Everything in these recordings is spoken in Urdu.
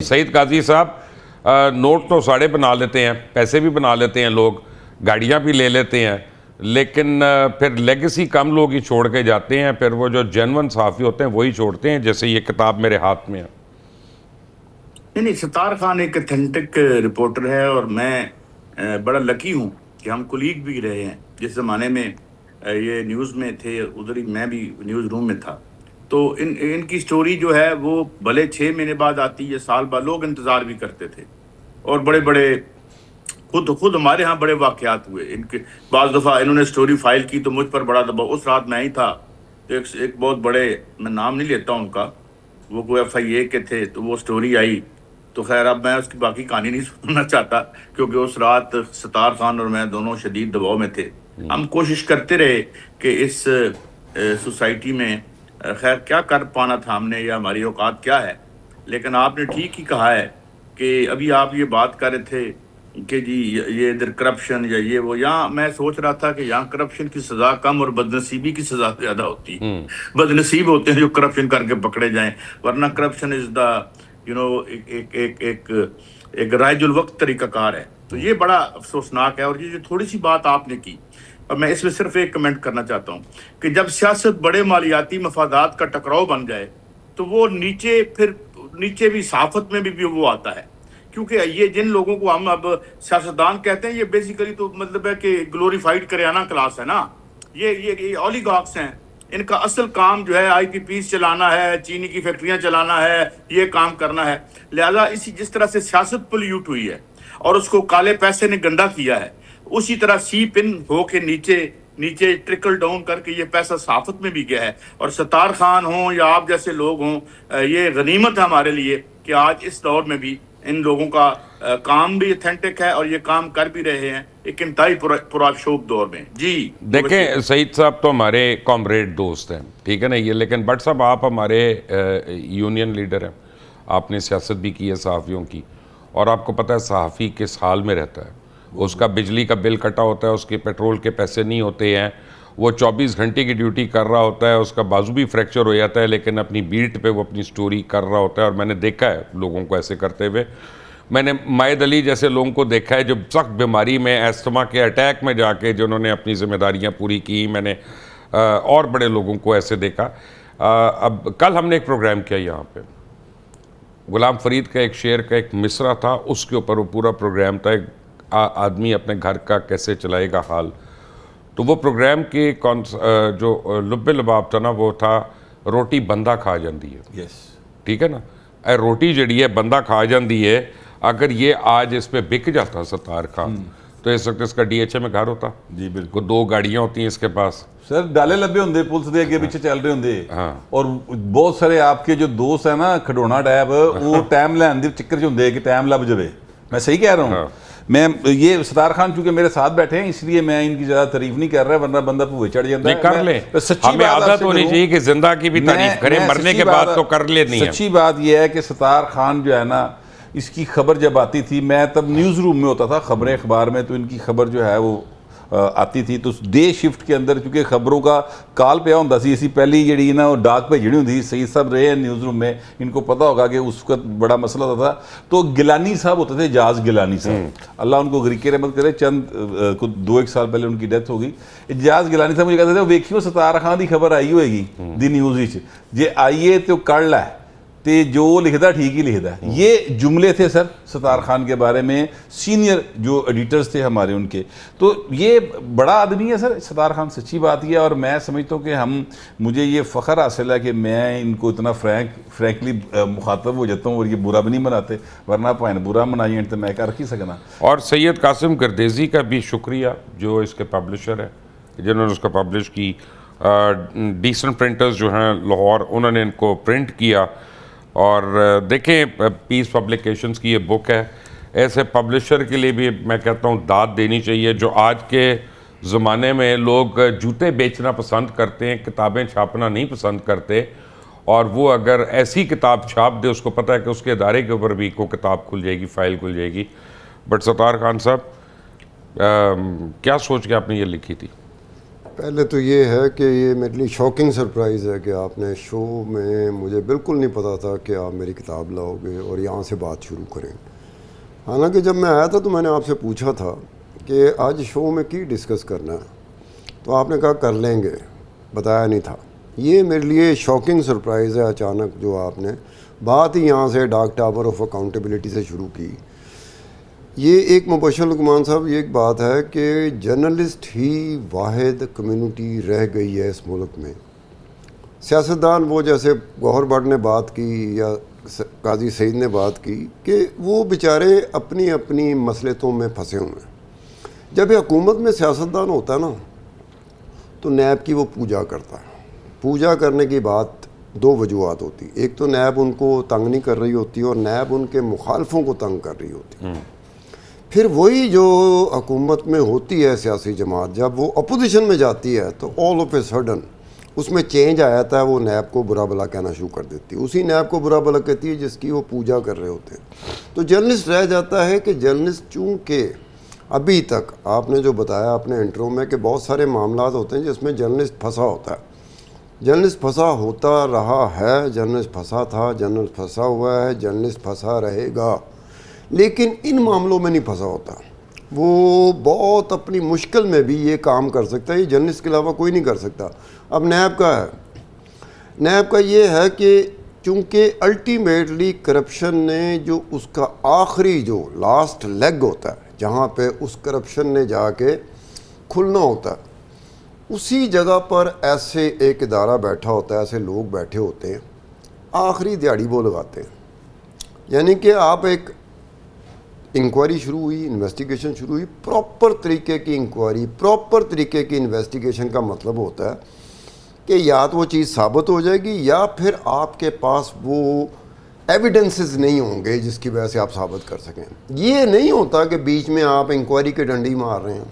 سعید قاضی صاحب، نوٹ تو ساڑے بنا لیتے ہیں، پیسے بھی بنا لیتے ہیں لوگ، گاڑیاں بھی لے لیتے ہیں، لیکن پھر لیگیسی کم لوگ ہی چھوڑ کے جاتے ہیں، پھر وہ جو جینون صحافی ہوتے ہیں وہی چھوڑتے ہیں، جیسے یہ کتاب میرے ہاتھ میں ہے۔ نہیں، ستار خان ایک اتھینٹک رپورٹر ہے، اور میں بڑا لکی ہوں کہ ہم کولیگ بھی رہے ہیں۔ جس زمانے میں یہ نیوز میں تھے، ادھر ہی میں بھی نیوز روم میں تھا، تو ان کی سٹوری جو ہے وہ بھلے 6 مہینے بعد آتی ہے، سال بعد، لوگ انتظار بھی کرتے تھے، اور بڑے بڑے خود ہمارے ہاں بڑے واقعات ہوئے ان کے۔ بعض دفعہ انہوں نے سٹوری فائل کی تو مجھ پر بڑا دباؤ، اس رات میں ہی تھا، ایک بہت بڑے، میں نام نہیں لیتا ان کا، وہ کوئی FIA کے تھے، تو وہ سٹوری آئی، تو خیر اب میں اس کی باقی کہانی نہیں سننا چاہتا، کیونکہ اس رات ستار خان اور میں دونوں شدید دباؤ میں تھے۔ ہم کوشش کرتے رہے کہ اس سوسائٹی میں خیر کیا کر پانا تھا ہم نے، یا ہماری اوقات کیا ہے، لیکن آپ نے ٹھیک ہی کہا ہے کہ ابھی آپ یہ بات کر رہے تھے کہ جی یہ ادھر کرپشن یا یہ وہ، یہاں میں سوچ رہا تھا کہ یہاں کرپشن کی سزا کم اور بدنصیبی کی سزا زیادہ ہوتی ہے۔ بدنصیب ہوتے ہیں جو کرپشن کر کے پکڑے جائیں، ورنہ کرپشن از دا ایک رائج الوقت طریقہ کار ہے۔ تو یہ بڑا افسوسناک ہے، اور یہ جو تھوڑی سی بات آپ نے کی، اور میں اس میں صرف ایک کمنٹ کرنا چاہتا ہوں کہ جب سیاست بڑے مالیاتی مفادات کا ٹکراؤ بن جائے تو وہ نیچے بھی صحافت میں بھی وہ آتا ہے، کیونکہ یہ جن لوگوں کو ہم اب سیاستدان کہتے ہیں، یہ بیسیکلی تو مطلب ہے کہ گلوریفائڈ کریانہ کلاس ہے نا، یہ اولیگارکس ہیں۔ ان کا اصل کام جو ہے IPPs چلانا ہے، چینی کی فیکٹریاں چلانا ہے، یہ کام کرنا ہے۔ لہذا جس طرح سے سیاست پولیوٹ ہوئی ہے اور اس کو کالے پیسے نے گندا کیا ہے، اسی طرح سیپ ان ہو کے نیچے ٹرکل ڈاؤن کر کے یہ پیسہ صحافت میں بھی گیا ہے۔ اور ستار خان ہوں یا آپ جیسے لوگ ہوں، یہ غنیمت ہے ہمارے لیے کہ آج اس دور میں بھی ان لوگوں کا کام بھی اتھینٹک ہے، اور یہ کام کر بھی رہے ہیں ایک انتہائی پرآشوب دور میں۔ جی دیکھیں سعید صاحب تو ہمارے کامریڈ دوست ہیں، ٹھیک ہے نا، یہ لیکن بٹ صاحب آپ ہمارے یونین لیڈر ہیں، آپ نے سیاست بھی کی ہے صحافیوں کی، اور آپ کو پتہ ہے صحافی کس حال میں رہتا ہے، اس کا بجلی کا بل کٹا ہوتا ہے، اس کے پیٹرول کے پیسے نہیں ہوتے ہیں، وہ 24 گھنٹے کی ڈیوٹی کر رہا ہوتا ہے، اس کا بازو بھی فریکچر ہو جاتا ہے، لیکن اپنی بیٹ پہ وہ اپنی سٹوری کر رہا ہوتا ہے، اور میں نے دیکھا ہے لوگوں کو ایسے کرتے ہوئے۔ میں نے مائد علی جیسے لوگوں کو دیکھا ہے جو سخت بیماری میں، ایستما کے اٹیک میں جا کے جنہوں نے اپنی ذمہ داریاں پوری کی، میں نے اور بڑے لوگوں کو ایسے دیکھا۔ اب کل ہم نے ایک پروگرام کیا یہاں پہ، غلام فرید کا ایک شعر کا ایک مصرع تھا، اس کے اوپر وہ پورا پروگرام تھا، ایک آدمی اپنے گھر کا کیسے چلائے گا حال۔ تو وہ پروگرام کے جو لب لباب تھا نا، وہ تھا روٹی بندہ کھا جاندی ہے، ٹھیک ہے نا، اے روٹی جڑی ہے بندہ کھا جاندی ہے۔ اگر یہ آج اس پہ بک جاتا ستار خان تو اس وقت اس کا DHA میں گھر ہوتا، جی بالکل، 2 گاڑیاں ہوتی ہیں اس کے پاس، سر ڈالے لبے ہوندے پولیس دے اگے پیچھے چل رہے ہوندے، اور بہت سارے آپ کے جو دوست ہیں نا کھڈونا ٹیپ، وہ ٹائم لین دے چکر چ ہوندے کہ ٹائم لب جائے۔ میں صحیح کہہ رہا ہوں؟ میں یہ ستار خان چونکہ میرے ساتھ بیٹھے ہیں، اس لیے میں ان کی زیادہ تعریف نہیں کر رہا، ورنہ بندہ بھوئے چڑھ جاتا ہے۔ کر لیں، سچی ہمیں عادت ہونی چاہیے کہ زندہ کی بھی تعریف کریں، مرنے کے بعد تو کر لینی ہے۔ سچی بات یہ ہے کہ ستار خان جو ہے نا، اس کی خبر جب آتی تھی، میں تب نیوز روم میں ہوتا تھا خبریں اخبار میں، تو ان کی خبر جو ہے وہ آتی تھی، تو ڈے شفٹ کے اندر چونکہ خبروں کا کال پیا ہوتا سی، اسی پہلی جڑی نا وہ ڈاک بھیجنی ہوتی، سعید صاحب رہے ہیں نیوز روم میں، ان کو پتہ ہوگا کہ اس وقت بڑا مسئلہ ہوتا تھا۔ تو گیلانی صاحب ہوتے تھے، اجاز گیلانی صاحب، اللہ ان کو غریق رحمت کرے، چند 2-1 سال پہلے ان کی ڈیتھ ہو گئی۔ اجاز گیلانی صاحب مجھے کہتے تھے ویکھیو ستار خان دی خبر آئی ہوئے گی دی نیوز وچ، جے آئیے تو کر لے تے جو لکھدا ٹھیک ہی لکھدا ہے۔ یہ جملے تھے سر ستار خان کے بارے میں، سینئر جو ایڈیٹرز تھے ہمارے ان کے۔ تو یہ بڑا آدمی ہے سر ستار خان، سچی بات یہ ہے، اور میں سمجھتا ہوں کہ مجھے یہ فخر حاصل ہے کہ میں ان کو اتنا فرینکلی مخاطب ہو جاتا ہوں، اور یہ برا بھی نہیں مناتے، ورنہ پائن برا منائیں تو میں کر کی سکنا۔ اور سید قاسم گردیزی کا بھی شکریہ جو اس کے پبلشر ہیں، جنہوں نے اس کو پبلش کی، ڈیسنٹ پرنٹرز جو ہیں لاہور، انہوں نے ان کو پرنٹ کیا۔ اور دیکھیں پیس پبلیکیشنز کی یہ بک ہے، ایسے پبلشر کے لیے بھی میں کہتا ہوں داد دینی چاہیے، جو آج کے زمانے میں لوگ جوتے بیچنا پسند کرتے ہیں، کتابیں چھاپنا نہیں پسند کرتے، اور وہ اگر ایسی کتاب چھاپ دے، اس کو پتہ ہے کہ اس کے ادارے کے اوپر بھی کوئی کتاب کھل جائے گی، فائل کھل جائے گی۔ بٹ ستار خان صاحب کیا سوچ کے آپ نے یہ لکھی تھی؟ پہلے تو یہ ہے کہ یہ میرے لیے شاکنگ سرپرائز ہے کہ آپ نے شو میں مجھے بالکل نہیں پتا تھا کہ آپ میری کتاب لاؤ گے اور یہاں سے بات شروع کریں. حالانکہ جب میں آیا تھا تو میں نے آپ سے پوچھا تھا کہ آج شو میں کی ڈسکس کرنا ہے، تو آپ نے کہا کر لیں گے، بتایا نہیں تھا. یہ میرے لیے شاکنگ سرپرائز ہے اچانک جو آپ نے بات ہی یہاں سے ڈارک ٹاور آف اکاؤنٹیبلٹی سے شروع کی. یہ ایک مبشر لقمان صاحب، یہ ایک بات ہے کہ جرنلسٹ ہی واحد کمیونٹی رہ گئی ہے اس ملک میں. سیاستدان وہ جیسے گوہر بٹ نے بات کی یا قاضی سعید نے بات کی کہ وہ بیچارے اپنی اپنی مسلطوں میں پھنسے ہوئے ہیں. جب یہ حکومت میں سیاستدان ہوتا ہے نا تو نیب کی وہ پوجا کرتا ہے. پوجا کرنے کی بات دو وجوہات ہوتی. ایک تو نیب ان کو تنگ نہیں کر رہی ہوتی اور نیب ان کے مخالفوں کو تنگ کر رہی ہوتی. پھر وہی جو حکومت میں ہوتی ہے سیاسی جماعت جب وہ اپوزیشن میں جاتی ہے تو آل آف اے سڈن اس میں چینج آ جاتا ہے، وہ نیب کو برا بلا کہنا شروع کر دیتی ہے. اسی نیب کو برا بلا کہتی ہے جس کی وہ پوجا کر رہے ہوتے ہیں. تو جرنلسٹ رہ جاتا ہے کہ جرنلسٹ چونکہ ابھی تک آپ نے جو بتایا اپنے انٹرو میں کہ بہت سارے معاملات ہوتے ہیں جس میں جرنلسٹ پھنسا ہوتا ہے. جرنلسٹ پھنسا ہوتا رہا ہے، جرنلسٹ پھنسا تھا، جرنلسٹ پھنسا ہوا ہے، جرنلسٹ پھنسا رہے گا، لیکن ان معاملوں میں نہیں پھنسا ہوتا. وہ بہت اپنی مشکل میں بھی یہ کام کر سکتا ہے، یہ جرنلسٹ کے علاوہ کوئی نہیں کر سکتا. اب نیب کا ہے، نیب کا یہ ہے کہ چونکہ الٹیمیٹلی کرپشن نے جو اس کا آخری جو لاسٹ لیگ ہوتا ہے جہاں پہ اس کرپشن نے جا کے کھلنا ہوتا ہے، اسی جگہ پر ایسے ایک ادارہ بیٹھا ہوتا ہے، ایسے لوگ بیٹھے ہوتے ہیں، آخری دیہڑی وہ لگاتے ہیں. یعنی کہ آپ ایک انکوائری شروع ہوئی، انویسٹیگیشن شروع ہوئی، پراپر طریقے کی انکوائری، پراپر طریقے کی انویسٹیگیشن کا مطلب ہوتا ہے کہ یا تو وہ چیز ثابت ہو جائے گی یا پھر آپ کے پاس وہ ایویڈنسز نہیں ہوں گے جس کی وجہ سے آپ ثابت کر سکیں. یہ نہیں ہوتا کہ بیچ میں آپ انکوائری کے ڈنڈی مار رہے ہیں،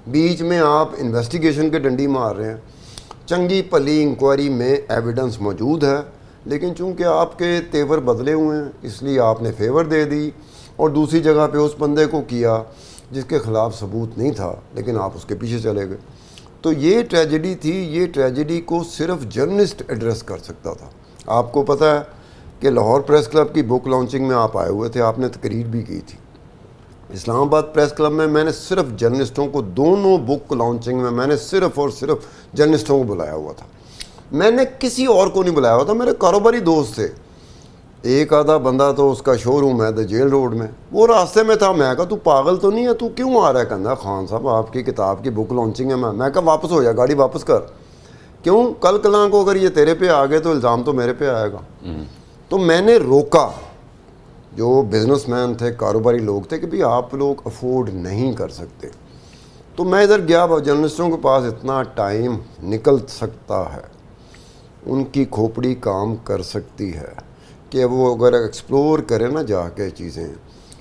بیچ میں آپ انویسٹیگیشن کے ڈنڈی مار رہے ہیں. چنگی پلی انکوائری میں ایویڈنس موجود ہے، لیکن چونکہ آپ کے تیور بدلے ہوئے ہیں اس لیے آپ نے فیور دے دی اور دوسری جگہ پہ اس بندے کو کیا جس کے خلاف ثبوت نہیں تھا لیکن آپ اس کے پیچھے چلے گئے. تو یہ ٹریجڈی تھی. یہ ٹریجڈی کو صرف جرنلسٹ ایڈریس کر سکتا تھا. آپ کو پتہ ہے کہ لاہور پریس کلب کی بک لانچنگ میں آپ آئے ہوئے تھے، آپ نے تقریر بھی کی تھی. اسلام آباد پریس کلب میں نے صرف جرنلسٹوں کو، دونوں بک لانچنگ میں میں نے صرف اور صرف جرنلسٹوں کو بلایا ہوا تھا. میں نے کسی اور کو نہیں بلایا ہوا تھا. میرے کاروباری دوست تھے، ایک آدھا بندہ تو اس کا شو روم ہے جیل روڈ میں، وہ راستے میں تھا. میں کہا تو پاگل تو نہیں ہے، تو کیوں آ رہا ہے؟ کہنا خان صاحب آپ کی کتاب کی بک لانچنگ ہے. میں کہا واپس ہو جا، گاڑی واپس کر. کیوں؟ کل کلاں کو اگر یہ تیرے پہ آ گئے تو الزام تو میرے پہ آئے گا. تو میں نے روکا. جو بزنس مین تھے، کاروباری لوگ تھے کہ بھئی آپ لوگ افورڈ نہیں کر سکتے. تو میں ادھر گیا، جرنلسٹوں کے پاس اتنا ٹائم نکل سکتا ہے، ان کی کھوپڑی کام کر سکتی ہے کہ وہ اگر ایکسپلور کرے نا جا کے چیزیں